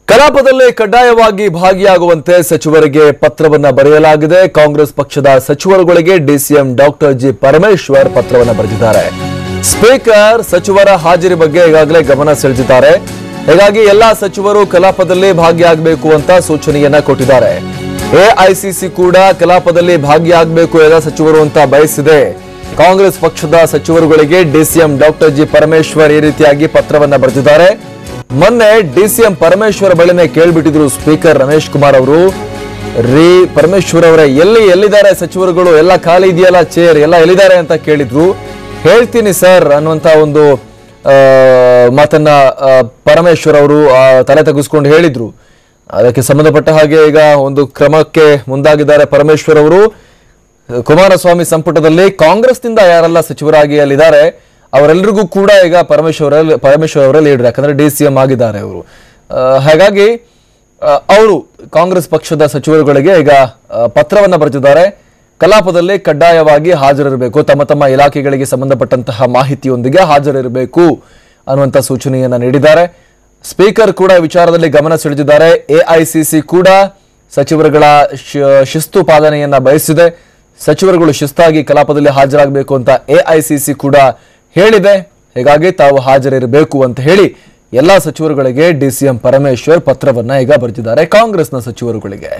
ಕಲಾಪದಲ್ಲಿ ಕಡ್ಡಾಯವಾಗಿ ಭಾಗಿಯಾಗುವಂತೆ ಸಚಿವರಿಗೆ ಪತ್ರವನ್ನ ಬರೆಯಲಾಗಿದೆ. ಕಾಂಗ್ರೆಸ್ ಪಕ್ಷದ ಸಚಿವರುಗಳಿಗೆ ಡಿಸಿಎಂ ಡಾಕ್ಟರ್ ಜಿ ಪರಮೇಶ್ವರ್ ಪತ್ರವನ್ನ ಬರೆದಿದ್ದಾರೆ. ಸ್ಪೀಕರ್ ಸಚಿವರ ಹಾಜರಿ ಬಗ್ಗೆ ಈಗಾಗಲೇ ಗಮನ ಸೆಳೆದಿದ್ದಾರೆ. ಹೀಗಾಗಿ ಎಲ್ಲಾ ಸಚಿವರು ಕಲಾಪದಲ್ಲಿ ಭಾಗಿಯಾಗಬೇಕು ಅಂತ ಸೂಚನೆಯನ್ನ ಕೊಟ್ಟಿದ್ದಾರೆ. ಎಐಸಿಸಿ ಕೂಡ ಕಲಾಪದಲ್ಲಿ ಭಾಗಿಯಾಗಬೇಕು ಎಲ್ಲ ಸಚಿವರು ಅಂತ ಬಯಸಿದೆ. ಕಾಂಗ್ರೆಸ್ ಪಕ್ಷದ ಸಚಿವರುಗಳಿಗೆ ಡಿಸಿಎಂ ಡಾಕ್ಟರ್ ಜಿ ಪರಮೇಶ್ವರ್ ಈ ರೀತಿಯಾಗಿ ಪತ್ರವನ್ನ ಬರೆದಿದ್ದಾರೆ. ಮೊನ್ನೆ ಡಿಸಿಎಂ ಪರಮೇಶ್ವರ್ ಬಳಿನೇ ಕೇಳ್ಬಿಟ್ಟಿದ್ರು ಸ್ಪೀಕರ್ ರಮೇಶ್ ಕುಮಾರ್ ಅವರು, ಪರಮೇಶ್ವರ್ ಅವರೇ ಎಲ್ಲಿದ್ದಾರೆ ಸಚಿವರುಗಳು, ಎಲ್ಲ ಖಾಲಿ ಇದೆಯಲ್ಲ ಚೇರ್ ಎಲ್ಲ ಎಲ್ಲಿದ್ದಾರೆ ಅಂತ ಕೇಳಿದ್ರು. ಹೇಳ್ತೀನಿ ಸರ್ ಅನ್ನುವಂತ ಒಂದು ಮಾತನ್ನ ಪರಮೇಶ್ವರ್ ಅವರು ತಲೆ ತಗ್ಗಿಸ್ಕೊಂಡು ಹೇಳಿದ್ರು. ಅದಕ್ಕೆ ಸಂಬಂಧಪಟ್ಟ ಹಾಗೆ ಈಗ ಒಂದು ಕ್ರಮಕ್ಕೆ ಮುಂದಾಗಿದ್ದಾರೆ ಪರಮೇಶ್ವರ್ ಅವರು. ಕುಮಾರಸ್ವಾಮಿ ಸಂಪುಟದಲ್ಲಿ ಕಾಂಗ್ರೆಸ್ನಿಂದ ಯಾರೆಲ್ಲ ಸಚಿವರಾಗಿ ಅಲ್ಲಿದ್ದಾರೆ ಅವರೆಲ್ಲರಿಗೂ ಕೂಡ ಈಗ ಪರಮೇಶ್ವರ್ ಅವರೇ ಲೀಡರ್, ಯಾಕಂದ್ರೆ ಡಿಸಿಎಂ ಆಗಿದ್ದಾರೆ ಅವರು. ಹಾಗಾಗಿ ಅವರು ಕಾಂಗ್ರೆಸ್ ಪಕ್ಷದ ಸಚಿವರುಗಳಿಗೆ ಈಗ ಪತ್ರವನ್ನ ಬರೆದಿದ್ದಾರೆ. ಕಲಾಪದಲ್ಲಿ ಕಡ್ಡಾಯವಾಗಿ ಹಾಜರಿರಬೇಕು, ತಮ್ಮ ಇಲಾಖೆಗಳಿಗೆ ಸಂಬಂಧಪಟ್ಟಂತಹ ಮಾಹಿತಿಯೊಂದಿಗೆ ಹಾಜರಿರಬೇಕು ಅನ್ನುವಂಥ ಸೂಚನೆಯನ್ನ ನೀಡಿದ್ದಾರೆ. ಸ್ಪೀಕರ್ ಕೂಡ ವಿಚಾರದಲ್ಲಿ ಗಮನ ಸೆಳೆದಿದ್ದಾರೆ. ಎಐಸಿಸಿ ಕೂಡ ಸಚಿವರುಗಳ ಶಿಸ್ತು ಪಾಲನೆಯನ್ನ ಬಯಸಿದೆ. ಸಚಿವರುಗಳು ಶಿಸ್ತಾಗಿ ಕಲಾಪದಲ್ಲಿ ಹಾಜರಾಗಬೇಕು ಅಂತ ಎಐಸಿಸಿ ಕೂಡ ಹೇಳಿದೆ. ಹೀಗಾಗಿ ತಾವು ಹಾಜರಿರಬೇಕು ಅಂತ ಹೇಳಿ ಎಲ್ಲಾ ಸಚಿವರುಗಳಿಗೆ ಡಿಸಿಎಂ ಪರಮೇಶ್ವರ್ ಪತ್ರವನ್ನ ಈಗ ಬರೆದಿದ್ದಾರೆ ಕಾಂಗ್ರೆಸ್ನ ಸಚಿವರುಗಳಿಗೆ.